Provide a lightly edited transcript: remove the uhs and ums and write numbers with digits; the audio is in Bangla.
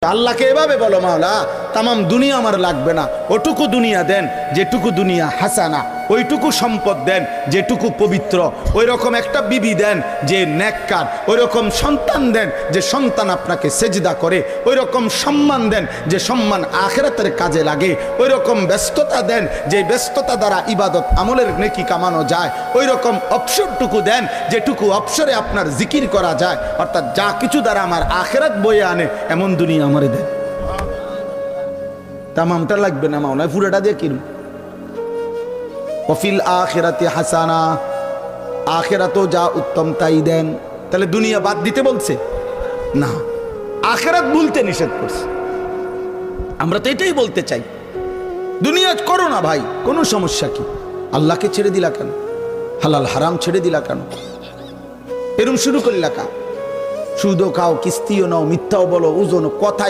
আল্লাহকে এভাবে বলো, মাওলা তামাম দুনিয়া আমার লাগবে না, ওটুকু দুনিয়া দেন যেটুকু দুনিয়া হাসানা, ওইটুকু সম্পদ দেন যেটুকু পবিত্র, ওই রকম একটা বিবি দেন যে নেককার, ওই রকম সন্তান দেন যে সন্তান আপনাকে সেজদা করে, ওই রকম সম্মান দেন যে সম্মান আখিরাতের কাজে লাগে, ওই রকম ব্যস্ততা দেন যে ব্যস্ততা দ্বারা ইবাদত আমলের নেকি কামানো যায়, ওই রকম অবসরটুকু দেন যেটুকু অবসরে আপনার জিকির করা যায়, অর্থাৎ যা কিছু দ্বারা আমার আখিরাত বয়ে আনে এমন দুনিয়া আমারে দেন। তামামটা লাগবে না মাওলা, পুরোটা দিয়ে কিনুন। ওয়াফিল আখিরাতি হাসানা, আখিরাতও যা উত্তম তাই দেন। তাহলে দুনিয়া বাদ দিতে বলছে না, আখিরাত ভুলতে নিষেধ করছে। আমরা তো এটাই বলতে চাই, দুনিয়া করো না ভাই, কোনো সমস্যা কি? আল্লাহকে ছেড়ে দিলা কেন? হালাল হারাম ছেড়ে দিলা কেন? এরম শুরু করলা কা? সুদও খাও, কিস্তিও নাও, মিথ্যাও বলো, ওজন কথা